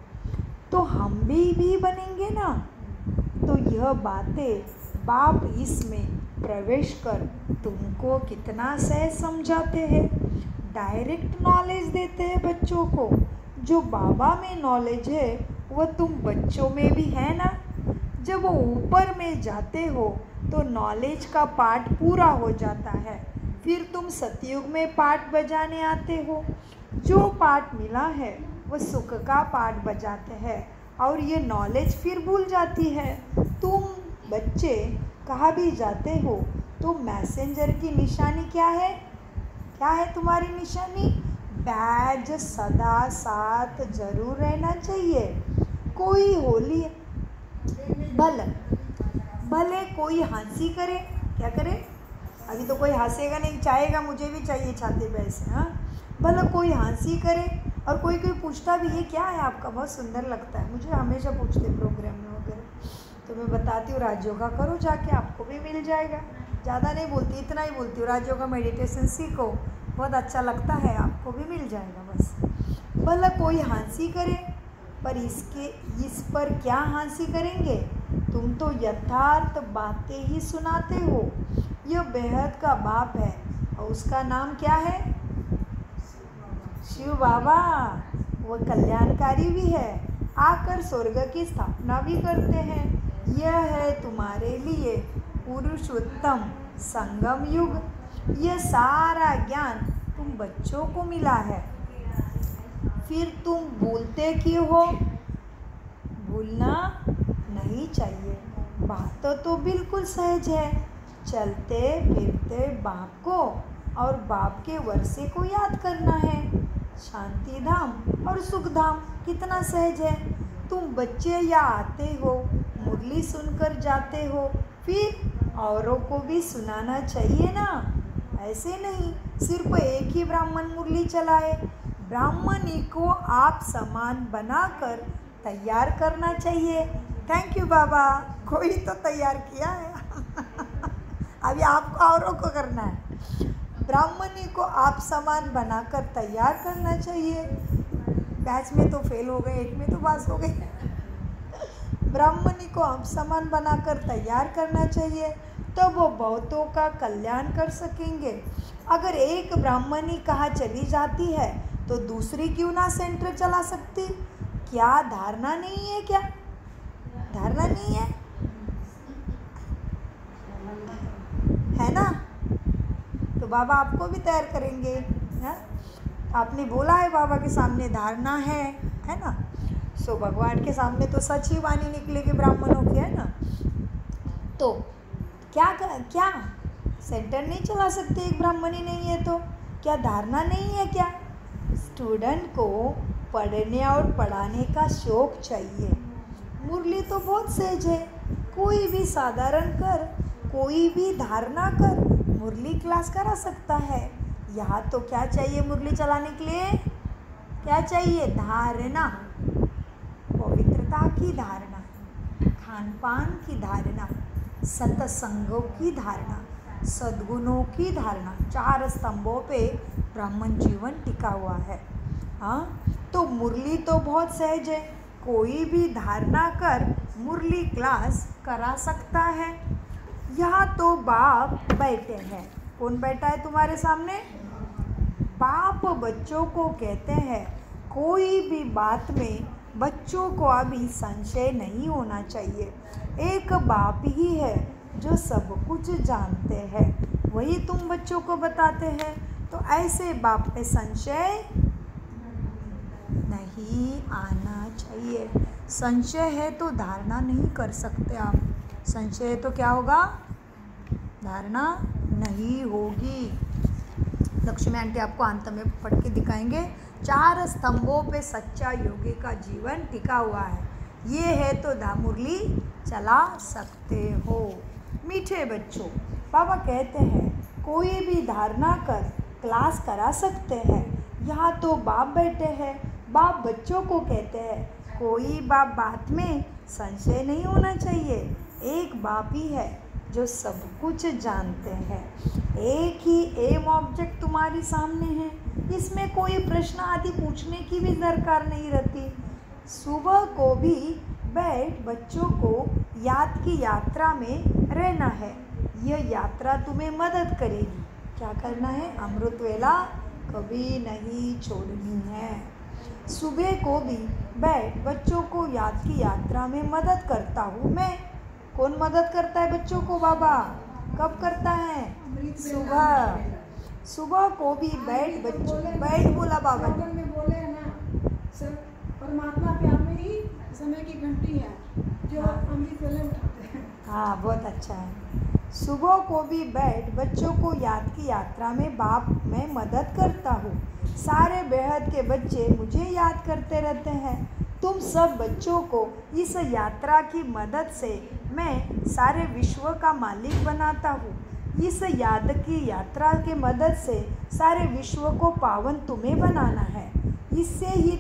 तो हम भी बनेंगे ना। तो यह बातें बाप इसमें प्रवेश कर तुमको कितना सहज समझाते हैं, डायरेक्ट नॉलेज देते हैं बच्चों को। जो बाबा में नॉलेज है वह तुम बच्चों में भी है ना। जब वो ऊपर में जाते हो तो नॉलेज का पाठ पूरा हो जाता है, फिर तुम सतयुग में पाठ बजाने आते हो। जो पाठ मिला है वो सुख का पाठ बजाते हैं और ये नॉलेज फिर भूल जाती है। तुम बच्चे कहाँ भी जाते हो तो मैसेंजर की निशानी क्या है? क्या है तुम्हारी निशानी? बैज सदा साथ जरूर रहना चाहिए। कोई होली भले कोई हंसी करे, क्या करे? अभी तो कोई हंसेगा नहीं, चाहेगा मुझे भी चाहिए छाती पे ऐसे। हाँ, भले कोई हंसी करे और कोई पूछता भी ये क्या है आपका, बहुत सुंदर लगता है, मुझे हमेशा पूछते प्रोग्राम में वगैरह, तो मैं बताती हूँ राजयोगा करो जाके, आपको भी मिल जाएगा। ज़्यादा नहीं बोलती, इतना ही बोलती हूँ, राजयोगा मेडिटेशन सीखो, बहुत अच्छा लगता है, आपको भी मिल जाएगा। बस भला कोई हंसी करे, पर इस पर क्या हंसी करेंगे? तुम तो यथार्थ बातें ही सुनाते हो। यह बेहद का बाप है और उसका नाम क्या है? शिव बाबा। वो कल्याणकारी भी है, आकर स्वर्ग की स्थापना भी करते हैं। यह है तुम्हारे लिए पुरुषोत्तम संगम युग। यह सारा ज्ञान तुम बच्चों को मिला है। फिर तुम भूलते क्यों हो? भूलना नहीं चाहिए। बात तो बिल्कुल सहज है। चलते फिरते बाप को और बाप के वर्षे को याद करना है। शांति धाम और सुख धाम कितना सहज है। तुम बच्चे या आते हो, मुरली सुनकर जाते हो, फिर औरों को भी सुनाना चाहिए ना। ऐसे नहीं सिर्फ एक ही ब्राह्मण मुरली चलाए। ब्राह्मणी को आप समान बनाकर तैयार करना चाहिए। थैंक यू बाबा, कोई तो तैयार किया है। अभी आपको औरों को करना है। ब्राह्मणी को आप समान बनाकर तैयार करना चाहिए। बैच में तो फेल हो गए, एक में तो पास हो गए। ब्राह्मणी को आप समान बनाकर तैयार करना चाहिए, तो वो बहुतों का कल्याण कर सकेंगे। अगर एक ब्राह्मणी कहाँ चली जाती है तो दूसरी क्यों ना सेंटर चला सकती? क्या धारणा नहीं है? क्या धारणा नहीं है? है ना? तो बाबा आपको भी तैयार करेंगे। है? आपने बोला है बाबा के सामने धारणा है ना? सो भगवान के सामने तो सच ही वाणी निकलेगी ब्राह्मणों की, है ना? तो क्या सेंटर नहीं चला सकते एक ब्राह्मणी नहीं है तो? क्या धारणा नहीं है क्या? स्टूडेंट को पढ़ने और पढ़ाने का शौक चाहिए। मुरली तो बहुत सहज है। कोई भी साधारण कर, कोई भी धारणा कर मुरली क्लास करा सकता है। यहाँ तो क्या चाहिए मुरली चलाने के लिए? क्या चाहिए? धारणा, पवित्रता की धारणा, खान पान की धारणा, सत्संगों की धारणा, सद्गुणों की धारणा। 4 स्तंभों पे ब्राह्मण जीवन टिका हुआ है। हाँ, तो मुरली तो बहुत सहज है। कोई भी धारणा कर मुरली क्लास करा सकता है। यहाँ तो बाप बैठे हैं। कौन बैठा है तुम्हारे सामने? बाप बच्चों को कहते हैं कोई भी बात में बच्चों को अभी संशय नहीं होना चाहिए। एक बाप ही है जो सब कुछ जानते हैं, वही तुम बच्चों को बताते हैं। तो ऐसे बाप पे संशय नहीं आना चाहिए। संशय है तो धारणा नहीं कर सकते आप। संशय है तो क्या होगा? धारणा नहीं होगी। लक्ष्मी आंटी आपको अंत में पढ़ के दिखाएंगे। 4 स्तंभों पे सच्चा योगी का जीवन टिका हुआ है। ये है तो मुरली चला सकते हो। मीठे बच्चों, बाबा कहते हैं कोई भी धारणा कर क्लास करा सकते हैं। यहाँ तो बाप बैठे हैं। बाप बच्चों को कहते हैं कोई बात में संशय नहीं होना चाहिए। एक बाप ही है जो सब कुछ जानते हैं। एक ही एम ऑब्जेक्ट तुम्हारे सामने है। इसमें कोई प्रश्न आदि पूछने की भी दरकार नहीं रहती। सुबह को भी बैठ बच्चों को याद की यात्रा में रहना है। यह यात्रा तुम्हें मदद करेगी। क्या करना है? अमृत वेला कभी नहीं छोड़नी है। सुबह को भी बैठ बच्चों को याद की यात्रा में मदद करता हूँ मैं। कौन मदद करता है बच्चों को? बाबा। कब करता है? सुबह। सुबह को भी बैठ बच्चों बैठ बोला बाबा में बोले है ना, सब परमात्मा प्यार में ही समय की घंटी है जो अमृत वेले उठाते हैं। हाँ, बहुत अच्छा है। सुबह को भी बैठ बच्चों को याद की यात्रा में बाप मैं मदद करता हूँ। सारे बेहद के बच्चे मुझे याद करते रहते हैं। तुम सब बच्चों को इस यात्रा की मदद से मैं सारे विश्व का मालिक बनाता हूँ। इस याद की यात्रा के मदद से सारे विश्व को पावन तुम्हें बनाना है। इससे ही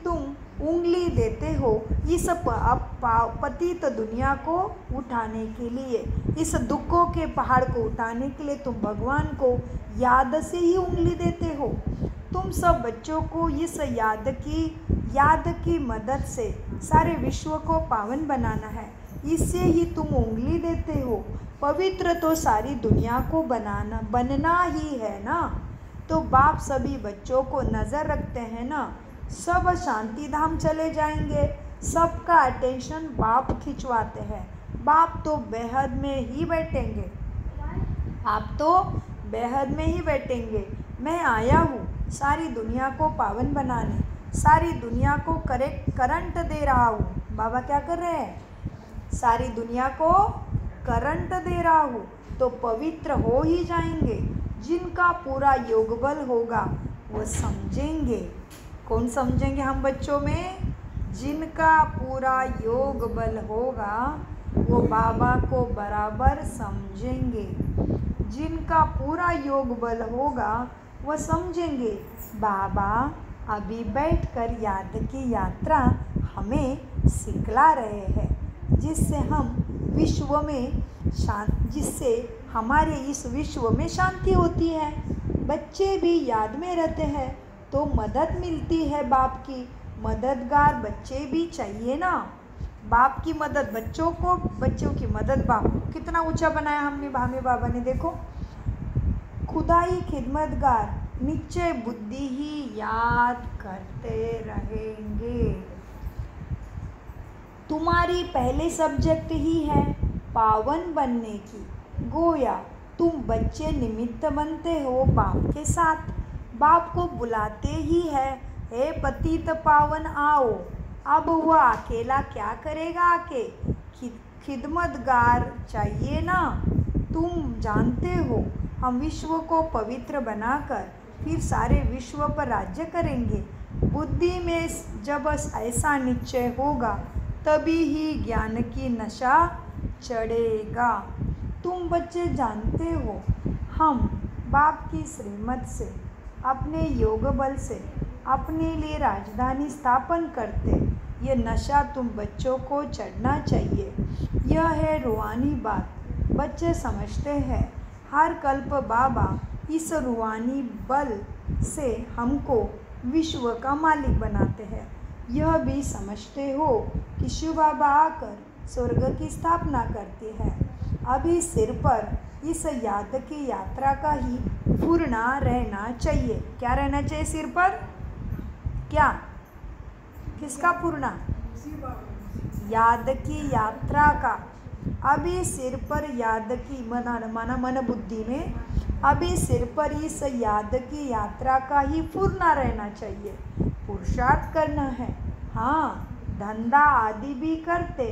तुम उंगली देते हो इस पतित दुनिया को उठाने के लिए। इस दुखों के पहाड़ को उठाने के लिए तुम भगवान को याद से ही उंगली देते हो। तुम सब बच्चों को इस याद की मदद से सारे विश्व को पावन बनाना है। इससे ही तुम उंगली देते हो। पवित्र तो सारी दुनिया को बनना ही है ना। तो बाप सभी बच्चों को नज़र रखते हैं ना। सब शांति धाम चले जाएंगे। सबका अटेंशन बाप खिंचवाते हैं। बाप तो बेहद में ही बैठेंगे। आप तो बेहद में ही बैठेंगे। मैं आया हूँ सारी दुनिया को पावन बनाने, सारी दुनिया को करंट दे रहा हूँ। बाबा क्या कर रहे हैं? सारी दुनिया को करंट दे रहा हूँ तो पवित्र हो ही जाएंगे। जिनका पूरा योग बल होगा वो समझेंगे। कौन समझेंगे हम बच्चों में? जिनका पूरा योग बल होगा वो बाबा को बराबर समझेंगे। जिनका पूरा योग बल होगा वो समझेंगे। बाबा अभी बैठकर याद की यात्रा हमें सिखला रहे हैं, जिससे हम विश्व में जिससे हमारे इस विश्व में शांति होती है। बच्चे भी याद में रहते हैं तो मदद मिलती है बाप की। मददगार बच्चे भी चाहिए ना। बाप की मदद बच्चों को, बच्चों की मदद बाप को। कितना ऊंचा बनाया हमने भामे बाबा ने, देखो। खुदाई खिदमतगार निश्चय बुद्धि ही याद करते रहेंगे। तुम्हारी पहले सब्जेक्ट ही है पावन बनने की। गोया तुम बच्चे निमित्त बनते हो बाप के साथ। बाप को बुलाते ही है, हे पतित पावन आओ। अब वह अकेला क्या करेगा आके? खिदमतगार चाहिए ना। तुम जानते हो हम विश्व को पवित्र बनाकर फिर सारे विश्व पर राज्य करेंगे। बुद्धि में जब ऐसा निश्चय होगा तभी ही ज्ञान की नशा चढ़ेगा। तुम बच्चे जानते हो हम बाप की श्रीमत से, अपने योग बल से अपने लिए राजधानी स्थापन करते। ये नशा तुम बच्चों को चढ़ना चाहिए। यह है रूहानी बात। बच्चे समझते हैं हर कल्प बाबा इस रूहानी बल से हमको विश्व का मालिक बनाते हैं। यह भी समझते हो कि शिव बाबा आकर स्वर्ग की स्थापना करती है। अभी सिर पर इस याद की यात्रा का ही पूर्णा रहना चाहिए। क्या रहना चाहिए सिर पर? क्या? किसका पूर्णा? याद की यात्रा का। अभी सिर पर याद की माना मन बुद्धि में अभी सिर पर इस याद की यात्रा का ही पूर्णा रहना चाहिए। पुरुषार्थ करना है, हाँ, धंधा आदि भी करते,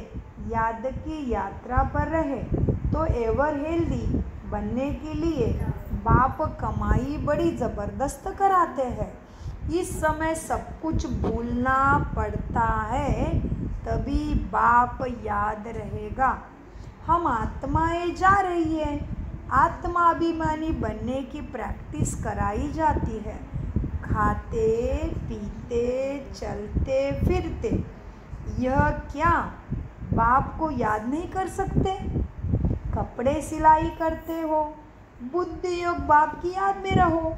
याद की यात्रा पर रहे तो एवर हेल्दी बनने के लिए बाप कमाई बड़ी ज़बरदस्त कराते हैं। इस समय सब कुछ भूलना पड़ता है तभी बाप याद रहेगा। हम आत्माएं जा रही है, आत्मा अभिमानी बनने की प्रैक्टिस कराई जाती है। खाते पीते चलते फिरते, यह क्या बाप को याद नहीं कर सकते? कपड़े सिलाई करते हो, बुद्धि योग बाप की याद में रहो।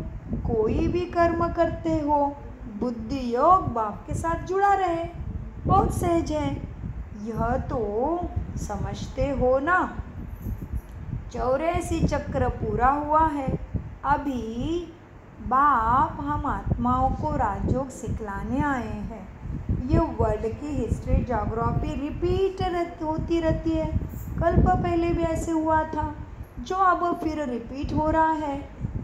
कोई भी कर्म करते हो, बुद्धि योग बाप के साथ जुड़ा रहे। बहुत सहज है, यह तो समझते हो ना। 84 चक्र पूरा हुआ है। अभी बाप हम आत्माओं को राजयोग सिखलाने आए हैं। ये वर्ल्ड की हिस्ट्री ज्योग्राफी रिपीट होती रहती है। कल्प पहले भी ऐसे हुआ था, जो अब फिर रिपीट हो रहा है।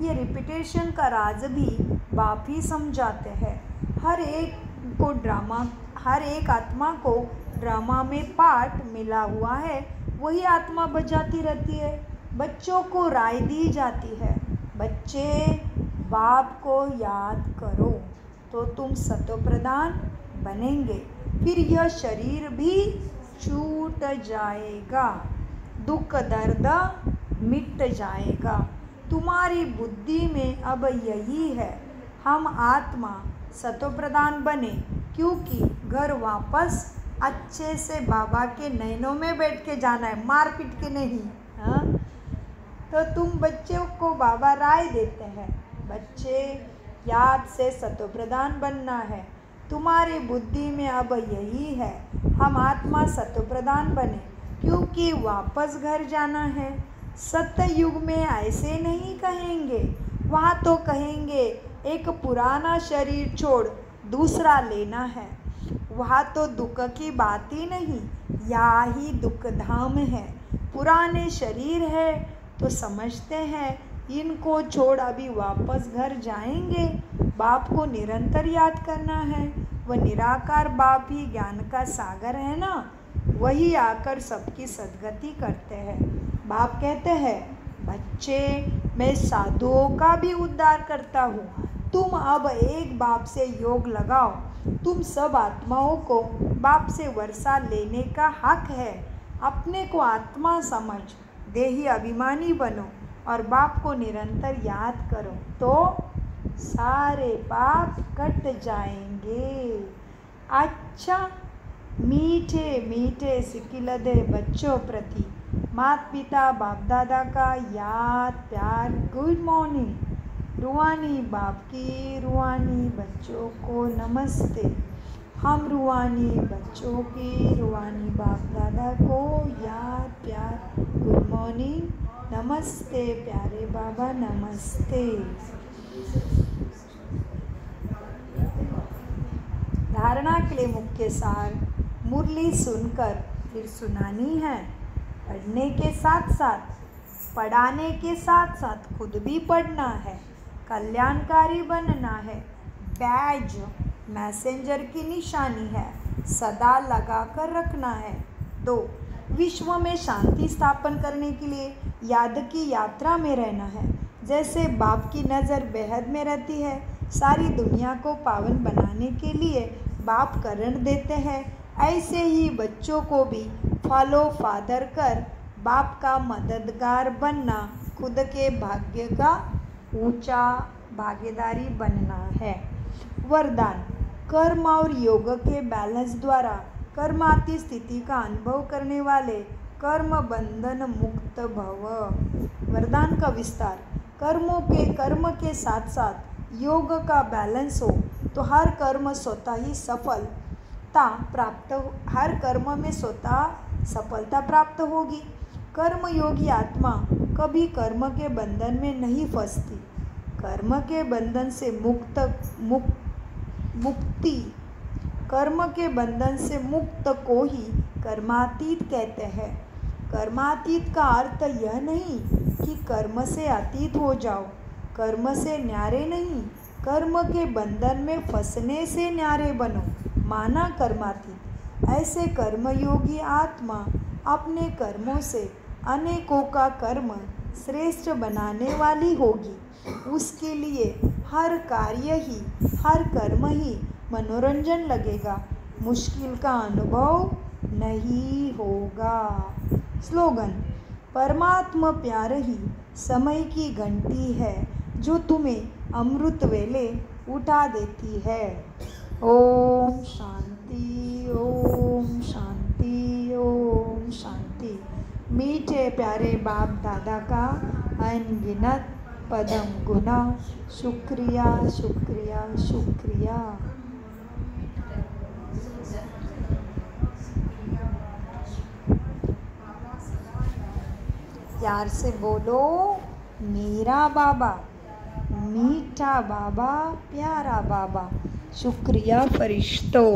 ये रिपीटेशन का राज भी बाप ही समझाते हैं। हर एक आत्मा को ड्रामा में पार्ट मिला हुआ है, वही आत्मा बजाती रहती है। बच्चों को राय दी जाती है, बच्चे बाप को याद करो तो तुम सतोप्रधान बनेंगे। फिर यह शरीर भी छूट जाएगा, दुख दर्द मिट जाएगा। तुम्हारी बुद्धि में अब यही है, हम आत्मा सतोप्रधान बने, क्योंकि घर वापस अच्छे से बाबा के नैनों में बैठ के जाना है, मार पीट के नहीं। हाँ, तो तुम बच्चों को बाबा राय देते हैं, बच्चे याद से सतोप्रधान बनना है। तुम्हारी बुद्धि में अब यही है, हम आत्मा सतोप्रधान बने, क्योंकि वापस घर जाना है। सतयुग में ऐसे नहीं कहेंगे, वहाँ तो कहेंगे एक पुराना शरीर छोड़ दूसरा लेना है। वहाँ तो दुख की बात ही नहीं, यहाँ ही दुख धाम है। पुराने शरीर है तो समझते हैं इनको छोड़ अभी वापस घर जाएंगे। बाप को निरंतर याद करना है। वह निराकार बाप ही ज्ञान का सागर है ना, वही आकर सबकी सद्गति करते हैं। बाप कहते हैं, बच्चे मैं साधुओं का भी उद्धार करता हूँ। तुम अब एक बाप से योग लगाओ। तुम सब आत्माओं को बाप से वर्षा लेने का हक है। अपने को आत्मा समझ देही अभिमानी बनो और बाप को निरंतर याद करो तो सारे पाप कट जाएंगे। अच्छा, मीठे मीठे सिकिलदे बच्चों प्रति माता पिता बाप दादा का याद प्यार गुड मॉर्निंग। रूहानी बाप की रूहानी बच्चों को नमस्ते। हम रूहानी बच्चों की रूहानी बाप दादा को याद प्यार गुड मॉर्निंग, नमस्ते प्यारे बाबा, नमस्ते। धारणा के लिए मुख्य सार, मुरली सुनकर फिर सुनानी है। पढ़ने के साथ साथ, पढ़ाने के साथ साथ खुद भी पढ़ना है। कल्याणकारी बनना है। बैज मैसेंजर की निशानी है, सदा लगा कर रखना है। 2, विश्व में शांति स्थापन करने के लिए याद की यात्रा में रहना है। जैसे बाप की नज़र बेहद में रहती है, सारी दुनिया को पावन बनाने के लिए बाप करण देते हैं, ऐसे ही बच्चों को भी फॉलो फादर कर बाप का मददगार बनना, खुद के भाग्य का ऊंचा भागीदारी बनना है। वरदान, कर्म और योग के बैलेंस द्वारा कर्मातीत स्थिति का अनुभव करने वाले कर्म बंधन मुक्त भव। वरदान का विस्तार, कर्म के साथ साथ योग का बैलेंस हो तो हर कर्म स्वतः ही सफलता प्राप्त, हर कर्म में स्वतः सफलता प्राप्त होगी। कर्म योगी आत्मा कभी कर्म के बंधन में नहीं फंसती। कर्म के बंधन से मुक्ति, कर्म के बंधन से मुक्त को ही कर्मातीत कहते हैं। कर्मातीत का अर्थ यह नहीं कि कर्म से अतीत हो जाओ, कर्म से न्यारे नहीं, कर्म के बंधन में फंसने से न्यारे बनो, माना कर्मातीत। ऐसे कर्मयोगी आत्मा अपने कर्मों से अनेकों का कर्म श्रेष्ठ बनाने वाली होगी। उसके लिए हर कार्य ही, हर कर्म ही मनोरंजन लगेगा, मुश्किल का अनुभव नहीं होगा। स्लोगन, परमात्मा प्यार ही समय की घंटी है जो तुम्हें अमृत वेले उठा देती है। ओम शांति, ओम शांति, ओम शांति। मीठे प्यारे बाप दादा का अनगिनत पदम गुना शुक्रिया, शुक्रिया, शुक्रिया। प्यार से बोलो, मेरा बाबा, मीठा बाबा, प्यारा बाबा। शुक्रिया फरिश्तों।